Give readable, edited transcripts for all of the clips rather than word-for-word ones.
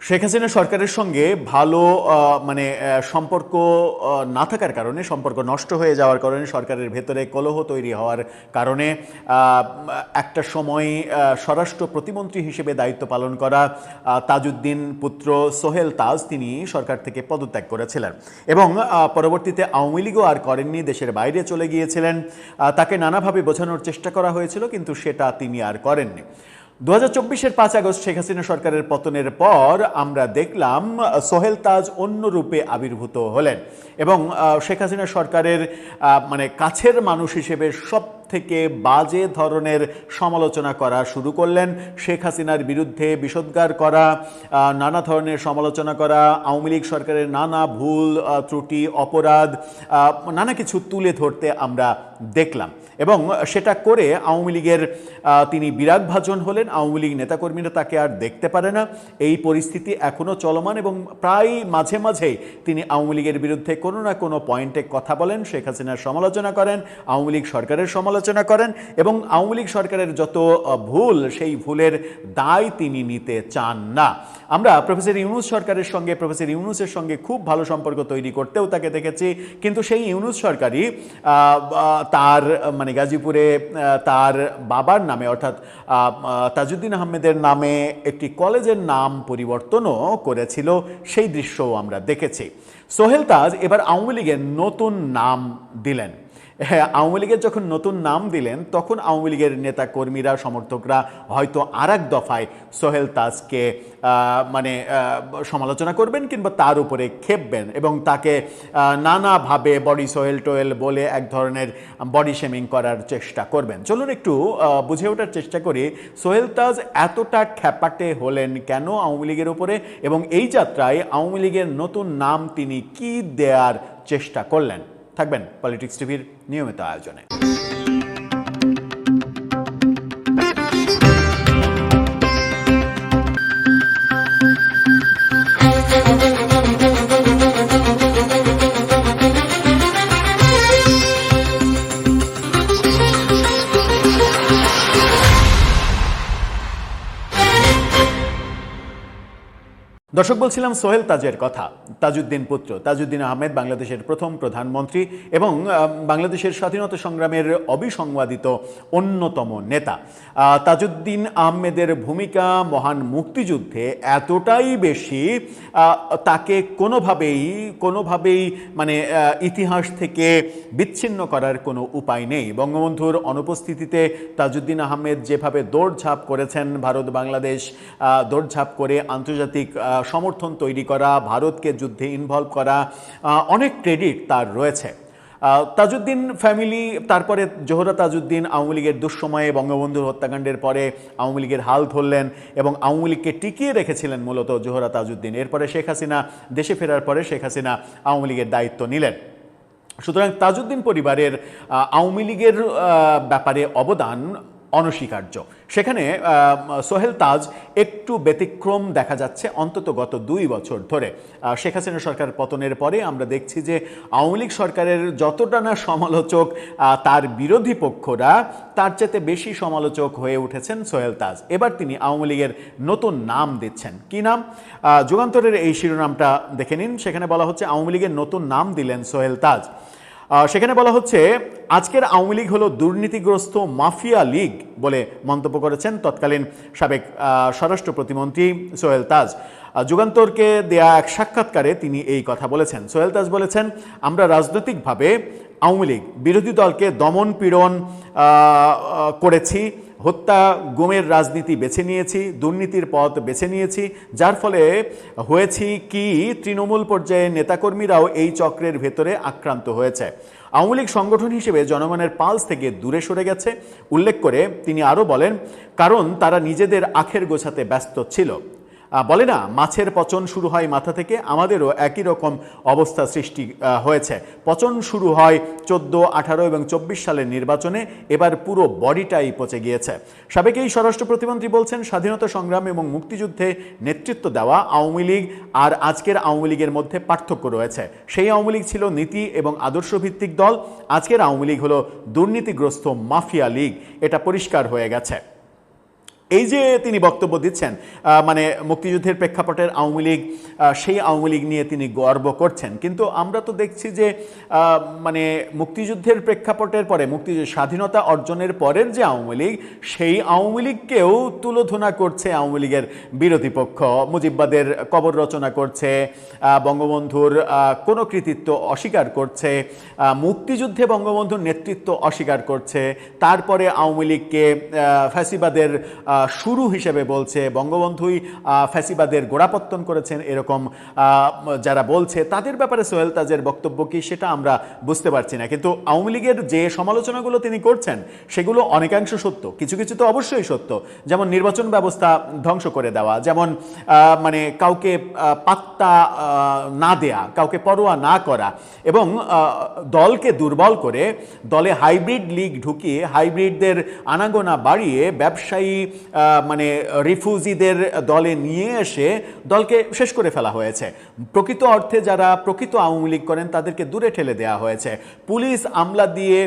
শেখ হাসিনা সরকারের সঙ্গে ভালো সম্পর্ক না থাকার কারণে, সম্পর্ক নষ্ট হয়ে যাওয়ার কারণে, সরকারের ভেতরে কলহ তৈরি হওয়ার কারণে একটা সময় স্বরাষ্ট্র প্রতিমন্ত্রী হিসেবে দায়িত্ব পালন করা তাজউদ্দিন পুত্র সোহেল তাজ তিনি সরকার থেকে পদত্যাগ করেছিলেন এবং পরবর্তীতে আওয়ামী লীগও আর করেননি, দেশের বাইরে চলে গিয়েছিলেন। তাকে নানাভাবে বোঝানোর চেষ্টা করা হয়েছিল, কিন্তু সেটা তিনি আর করেননি। 2024-এর 5 আগস্ট শেখ হাসিনা সরকারের পতনের পর আমরা দেখলাম সোহেল তাজ অন্য রূপে আবির্ভূত হলেন এবং শেখ হাসিনা সরকারের কাছের মানুষ হিসেবে সব থেকে বাজে ধরনের সমালোচনা করা শুরু করলেন। শেখ হাসিনার বিরুদ্ধে বিষোদ্গার করা, নানা ধরনের সমালোচনা করা, আওয়ামী লীগ সরকারের নানা ভুল ত্রুটি অপরাধ নানা কিছু তুলে ধরতে আমরা দেখলাম এবং সেটা করে আওয়ামী লীগের তিনি বিরাগভাজন হলেন। আওয়ামী লীগ নেতাকর্মীরা তাকে আর দেখতে পারে না। এই পরিস্থিতি এখনও চলমান এবং প্রায় মাঝে মাঝেই তিনি আওয়ামী লীগের বিরুদ্ধে কোনো না কোনো পয়েন্টে কথা বলেন, শেখ হাসিনার সমালোচনা করেন, আওয়ামী লীগ সরকারের সমালোচনা করেন এবং আওয়ামী লীগ সরকারের যত ভুল সেই ভুলের দায় তিনি নিতে চান না। আমরা প্রফেসর ইউনূস সরকারের সঙ্গে, প্রফেসর ইউনূসের সঙ্গে খুব ভালো সম্পর্ক তৈরি করতেও তাকে দেখেছি, কিন্তু সেই ইউনূস সরকারই তার গাজীপুরে তার বাবার নামে অর্থাৎ তাজউদ্দিন আহমেদের নামে একটি কলেজের নাম পরিবর্তনও করেছিল, সেই দৃশ্যও আমরা দেখেছি। সোহেল তাজ এবার আওয়ামী লীগের নতুন নাম দিলেন। হ্যাঁ, আওয়ামী লীগের যখন নতুন নাম দিলেন তখন আওয়ামী লীগের নেতা কর্মীরা, সমর্থকরা হয়তো আর এক দফায় সোহেল তাজকে সমালোচনা করবেন কিংবা তার উপরে খেপবেন এবং তাকে নানাভাবে বডি সোহেল টোয়েল বলে এক ধরনের বডি শেমিং করার চেষ্টা করবেন। চলুন একটু বুঝে ওঠার চেষ্টা করি সোহেল তাজ এতটা খ্যাপাটে হলেন কেন আওয়ামী লীগের উপরে এবং এই যাত্রায় আওয়ামী লীগের নতুন নাম তিনি কি দেওয়ার চেষ্টা করলেন। থাকবেন পলিটিক্স টিভির নিয়মিত আয়োজনে। দর্শক, বলছিলাম সোহেল তাজের কথা। তাজউদ্দিন পুত্র তাজউদ্দিন আহমেদ বাংলাদেশের প্রথম প্রধানমন্ত্রী এবং বাংলাদেশের স্বাধীনতা সংগ্রামের অবিসংবাদিত অন্যতম নেতা। তাজউদ্দিন আহমেদের ভূমিকা মহান মুক্তিযুদ্ধে এতটাই বেশি, তাকে কোনোভাবেই ইতিহাস থেকে বিচ্ছিন্ন করার কোনো উপায় নেই। বঙ্গবন্ধুর অনুপস্থিতিতে তাজউদ্দিন আহমেদ যেভাবে দৌড়ঝাঁপ করেছেন, ভারত বাংলাদেশ দৌড়ঝাঁপ করে আন্তর্জাতিক সমর্থন তৈরি করা, ভারতকে যুদ্ধে ইনভলভ করা, অনেক ক্রেডিট তার রয়েছে। তাজউদ্দিন ফ্যামিলি, তারপরে জোহরা তাজউদ্দিন আওয়ামী লীগের দুঃসময়ে বঙ্গবন্ধুর হত্যাকাণ্ডের পরে আওয়ামী লীগের হাল ধরলেন এবং আওয়ামী লীগকে টিকিয়ে রেখেছিলেন মূলত জোহরা তাজউদ্দিন। এরপরে শেখ হাসিনা দেশে ফেরার পরে শেখ হাসিনা আওয়ামী লীগের দায়িত্ব নিলেন। সুতরাং তাজউদ্দিন পরিবারের আওয়ামী লীগের ব্যাপারে অবদান অনস্বীকার্য। সেখানে সোহেল তাজ একটু ব্যতিক্রম দেখা যাচ্ছে অন্তত গত 2 বছর ধরে। শেখ হাসিনা সরকার পতনের পরে আমরা দেখছি যে আওয়ামী লীগ সরকারের যতটা না সমালোচক তার বিরোধী পক্ষরা, তার চেয়ে বেশি সমালোচক হয়ে উঠেছেন সোহেল তাজ। এবার তিনি আওয়ামী লীগের নতুন নাম দিচ্ছেন। কি নাম? যুগান্তরের এই শিরোনামটা দেখে নিন। সেখানে বলা হচ্ছে আওয়ামী লীগের নতুন নাম দিলেন সোহেল তাজ। সেখানে বলা হচ্ছে আজকের আওয়ামী লীগ হলো দুর্নীতিগ্রস্ত মাফিয়া লীগ বলে মন্তব্য করেছেন তৎকালীন সাবেক স্বরাষ্ট্র প্রতিমন্ত্রী সোহেল তাজ। যুগান্তরকে দেয়া এক সাক্ষাৎকারে তিনি এই কথা বলেছেন। সোহেল তাজ বলেছেন, আমরা রাজনৈতিকভাবে আওয়ামী লীগ বিরোধী দলকে দমন পীড়ন করেছি, হত্যা গুমের রাজনীতি বেছে নিয়েছি, দুর্নীতির পথ বেছে নিয়েছি, যার ফলে হয়েছি কি তৃণমূল পর্যায়ে নেতাকর্মীরাও এই চক্রের ভেতরে আক্রান্ত হয়েছে। আওয়ামী লীগ সংগঠন হিসেবে জনগণের পালস থেকে দূরে সরে গেছে। উল্লেখ করে তিনি আরও বলেন, কারণ তারা নিজেদের আখের গোছাতে ব্যস্ত ছিল। বলে না, মাছের পচন শুরু হয় মাথা থেকে, আমাদেরও একই রকম অবস্থা সৃষ্টি হয়েছে। পচন শুরু হয় 14, 18 এবং 24 সালের নির্বাচনে, এবার পুরো বডিটাই পচে গিয়েছে। সাবেক এই স্বরাষ্ট্র প্রতিমন্ত্রী বলছেন, স্বাধীনতা সংগ্রাম এবং মুক্তিযুদ্ধে নেতৃত্ব দেওয়া আওয়ামী লীগ আর আজকের আওয়ামী লীগের মধ্যে পার্থক্য রয়েছে। সেই আওয়ামী লীগ ছিল নীতি এবং আদর্শ ভিত্তিক দল, আজকের আওয়ামী লীগ হলো দুর্নীতিগ্রস্ত মাফিয়া লীগ, এটা পরিষ্কার হয়ে গেছে। এই যে তিনি বক্তব্য দিচ্ছেন, মানে মুক্তিযুদ্ধের প্রেক্ষাপটের আওয়ামী লীগ, সেই আওয়ামী লীগ নিয়ে তিনি গর্ব করছেন, কিন্তু আমরা তো দেখছি যে মানে মুক্তিযুদ্ধের প্রেক্ষাপটের পরে, স্বাধীনতা অর্জনের পরের যে আওয়ামী লীগ, সেই আওয়ামী লীগকেও তুলোধনা করছে আওয়ামী লীগের বিরোধী পক্ষ। মুজিববাদের কবর রচনা করছে, বঙ্গবন্ধুর কোনো কৃতিত্ব অস্বীকার করছে, মুক্তিযুদ্ধে বঙ্গবন্ধুর নেতৃত্ব অস্বীকার করছে, তারপরে আওয়ামী লীগকে ফ্যাসিবাদের শুরু হিসেবে বলছে, বঙ্গবন্ধুই ফ্যাসিবাদের গোড়াপত্তন করেছেন এরকম যারা বলছে, তাদের ব্যাপারে সোহেল তাজের বক্তব্য কি সেটা আমরা বুঝতে পারছি না। কিন্তু আওয়ামী লীগের যে সমালোচনাগুলো তিনি করছেন সেগুলো অনেকাংশ সত্য, কিছু কিছু তো অবশ্যই সত্য। যেমন নির্বাচন ব্যবস্থা ধ্বংস করে দেওয়া, যেমন মানে কাউকে পাত্তা না দেয়া, কাউকে পরোয়া না করা, এবং দলকে দুর্বল করে দলে হাইব্রিড লীগ ঢুকিয়ে হাইব্রিডদের আনাগোনা বাড়িয়ে ব্যবসায়ী মানে রিফিউজিদের দলে নিয়ে এসে দলকে শেষ করে ফেলা হয়েছে। প্রকৃত অর্থে যারা প্রকৃত আওয়ামী লীগ করেন তাদেরকে দূরে ঠেলে দেওয়া হয়েছে। পুলিশ আমলা দিয়ে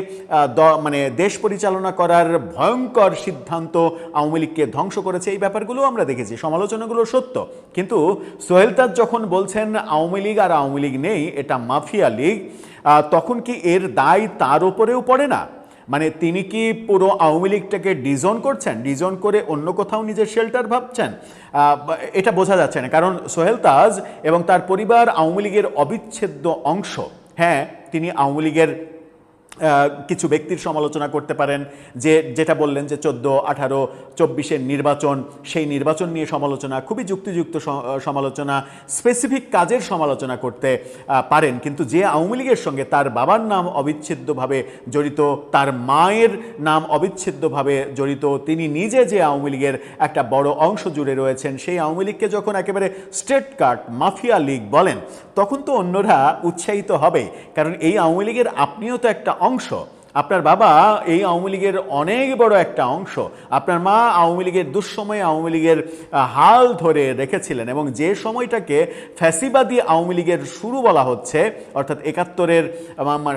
মানে দেশ পরিচালনা করার ভয়ঙ্কর সিদ্ধান্ত আওয়ামী লীগকে ধ্বংস করেছে। এই ব্যাপারগুলো আমরা দেখেছি, সমালোচনাগুলো সত্য। কিন্তু সোহেল তাজ যখন বলছেন আওয়ামী লীগ আর আওয়ামী লীগ নেই, এটা মাফিয়া লীগ, তখন কি এর দায় তার উপরেও পড়ে না? মানে তিনি কি পুরো আওয়ামী লীগটাকে ডিজোন করছেন, ডিজোন করে অন্য কোথাও নিজের শেল্টার ভাবছেন? এটা বোঝা যাচ্ছে না, কারণ সোহেল তাজ এবং তার পরিবার আওয়ামী লীগের অবিচ্ছেদ্য অংশ। হ্যাঁ, তিনি আওয়ামী লীগের কিছু ব্যক্তির সমালোচনা করতে পারেন, যেটা বললেন যে 14, 18, 24-এর নির্বাচন, সেই নির্বাচন নিয়ে সমালোচনা, খুবই যুক্তিযুক্ত সমালোচনা, স্পেসিফিক কাজের সমালোচনা করতে পারেন। কিন্তু যে আওয়ামী লীগের সঙ্গে তার বাবার নাম অবিচ্ছেদ্যভাবে জড়িত, তার মায়ের নাম অবিচ্ছেদ্যভাবে জড়িত, তিনি নিজে যে আওয়ামী লীগের একটা বড় অংশ জুড়ে রয়েছেন, সেই আওয়ামী লীগকে যখন একেবারে স্ট্রেট কাট মাফিয়া লীগ বলেন, তখন তো অন্যরা উৎসাহিত হবে। কারণ এই আওয়ামী লীগের আপনিও তো একটা অংশ, আপনার বাবা এই আওয়ামী লীগের অনেক বড় একটা অংশ, আপনার মা আওয়ামী লীগের দুঃসময়ে আওয়ামী লীগের হাল ধরে রেখেছিলেন, এবং যে সময়টাকে ফ্যাসিবাদী আওয়ামী লীগের শুরু বলা হচ্ছে, অর্থাৎ 71-এর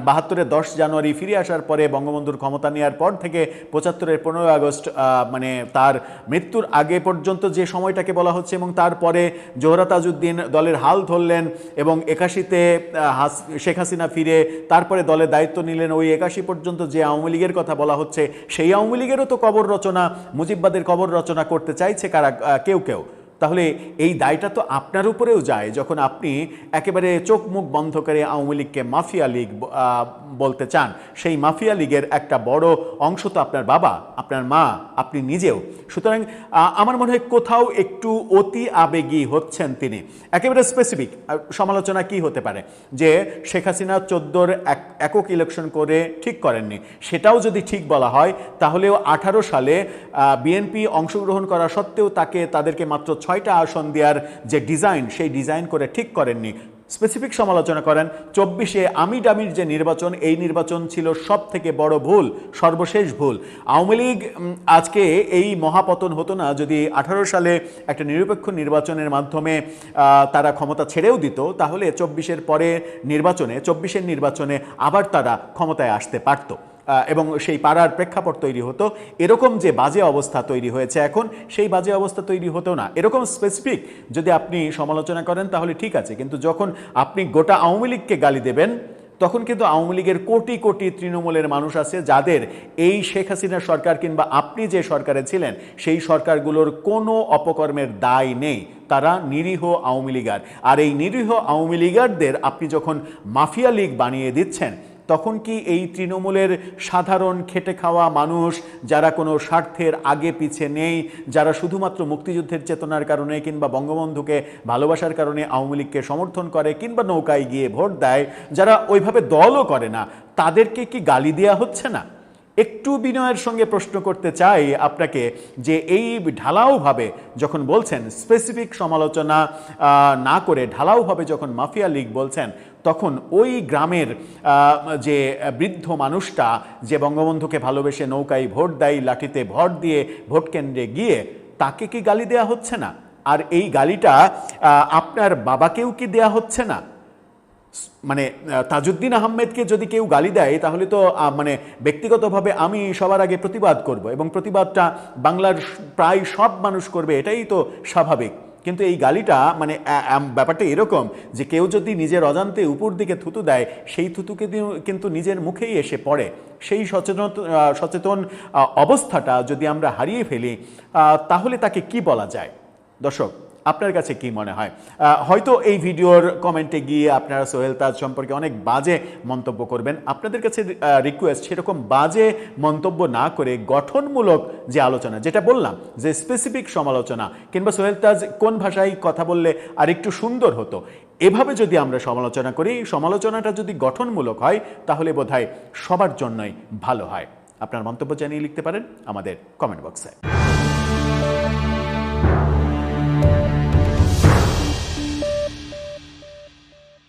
72-এর 10 জানুয়ারি ফিরে আসার পরে বঙ্গবন্ধুর ক্ষমতা নেওয়ার পর থেকে 75-এর 15 আগস্ট মানে তার মৃত্যুর আগে পর্যন্ত যে সময়টাকে বলা হচ্ছে, এবং তারপরে জোহরা তাজউদ্দিন দলের হাল ধরলেন, এবং 81-তে শেখ হাসিনা ফিরে তারপরে দলের দায়িত্ব নিলেন, ওই 81 পর্যন্ত যে আওয়ামী লীগের কথা বলা হচ্ছে, সেই আওয়ামী লীগেরও তো কবর রচনা, মুজিববাদের কবর রচনা করতে চাইছে কারা, কেউ কেউ। তাহলে এই দায়টা তো আপনার উপরেও যায়, যখন আপনি একেবারে চোখ মুখ বন্ধ করে আওয়ামী লীগকে মাফিয়া লীগ বলতে চান। সেই মাফিয়া লীগের একটা বড় অংশ তো আপনার বাবা, আপনার মা, আপনি নিজেও। সুতরাং আমার মনে হয় কোথাও একটু অতি আবেগী হচ্ছেন তিনি। একেবারে স্পেসিফিক সমালোচনা কি হতে পারে, যে শেখ হাসিনা 14-র একক ইলেকশন করে ঠিক করেননি, সেটাও যদি ঠিক বলা হয়, তাহলেও 18 সালে বিএনপি অংশগ্রহণ করা সত্ত্বেও তাদেরকে মাত্র 6টা আসন দেওয়ার যে ডিজাইন, সেই ডিজাইন করে ঠিক করেননি। স্পেসিফিক সমালোচনা করেন। 24-এ আমির যে নির্বাচন, এই নির্বাচন ছিল সব থেকে বড় ভুল, সর্বশেষ ভুল। আওয়ামী লীগ আজকে এই মহাপতন হতো না যদি 18 সালে একটা নিরপেক্ষ নির্বাচনের মাধ্যমে তারা ক্ষমতা ছেড়েও দিত, তাহলে 24-এর পরে নির্বাচনে, 24-এর নির্বাচনে আবার তারা ক্ষমতায় আসতে পারত, এবং সেই পাড়ার প্রেক্ষাপট তৈরি হতো। এরকম যে বাজে অবস্থা তৈরি হয়েছে এখন, সেই বাজে অবস্থা তৈরি হতো না। এরকম স্পেসিফিক যদি আপনি সমালোচনা করেন তাহলে ঠিক আছে, কিন্তু যখন আপনি গোটা আওয়ামী লীগকে গালি দেবেন, তখন কিন্তু আওয়ামী লীগের কোটি কোটি তৃণমূলের মানুষ আছে যাদের এই শেখ হাসিনার সরকার কিংবা আপনি যে সরকারে ছিলেন সেই সরকারগুলোর কোনো অপকর্মের দায় নেই, তারা নিরীহ আওয়ামী লীগার। আর এই নিরীহ আওয়ামী লীগারদের আপনি যখন মাফিয়া লীগ বানিয়ে দিচ্ছেন, তখন কি এই তৃণমূলের সাধারণ খেটে খাওয়া মানুষ, যারা কোনো স্বার্থের আগে পিছে নেই, যারা শুধুমাত্র মুক্তিযুদ্ধের চেতনার কারণে কিংবা বঙ্গবন্ধুকে ভালোবাসার কারণে আওয়ামী লীগকে সমর্থন করে কিংবা নৌকায় গিয়ে ভোট দেয়, যারা ওইভাবে দলও করে না, তাদেরকে কি গালি দেওয়া হচ্ছে না? একটু বিনয়ের সঙ্গে প্রশ্ন করতে চাই আপনাকে, যে এই ঢালাওভাবে যখন বলছেন, স্পেসিফিক সমালোচনা না করে ঢালাওভাবে যখন মাফিয়া লীগ বলছেন, তখন ওই গ্রামের যে বৃদ্ধ মানুষটা যে বঙ্গবন্ধুকে ভালোবেসে নৌকায় ভোট দেয়, লাঠিতে ভর দিয়ে ভোট কেন্দ্রে গিয়ে, তাকে কি গালি দেওয়া হচ্ছে না? আর এই গালিটা আপনার বাবাকেও কি দেয়া হচ্ছে না? মানে তাজউদ্দিন আহমেদকে যদি কেউ গালি দেয় তাহলে তো মানে ব্যক্তিগতভাবে আমি সবার আগে প্রতিবাদ করব এবং প্রতিবাদটা বাংলার প্রায় সব মানুষ করবে, এটাই তো স্বাভাবিক। কিন্তু এই গালিটা মানে ব্যাপারটা এরকম যে কেউ যদি নিজের অজান্তে উপর দিকে থুতু দেয়, সেই থুতুকে কিন্তু নিজের মুখেই এসে পড়ে। সেই সচেতন অবস্থাটা যদি আমরা হারিয়ে ফেলি তাহলে তাকে কি বলা যায়? দর্শক, আপনার কাছে কি মনে হয়? হয়তো এই ভিডিওর কমেন্টে গিয়ে আপনারা সোহেল তাজ সম্পর্কে অনেক বাজে মন্তব্য করবেন। আপনাদের কাছে রিকোয়েস্ট, সেরকম বাজে মন্তব্য না করে গঠনমূলক যে আলোচনা, যেটা বললাম যে স্পেসিফিক সমালোচনা, কিংবা সোহেল তাজ কোন ভাষায় কথা বললে আর একটু সুন্দর হতো, এভাবে যদি আমরা সমালোচনা করি, সমালোচনাটা যদি গঠনমূলক হয়, তাহলে বোধহয় সবার জন্যই ভালো হয়। আপনার মন্তব্য জানিয়ে লিখতে পারেন আমাদের কমেন্ট বক্সে।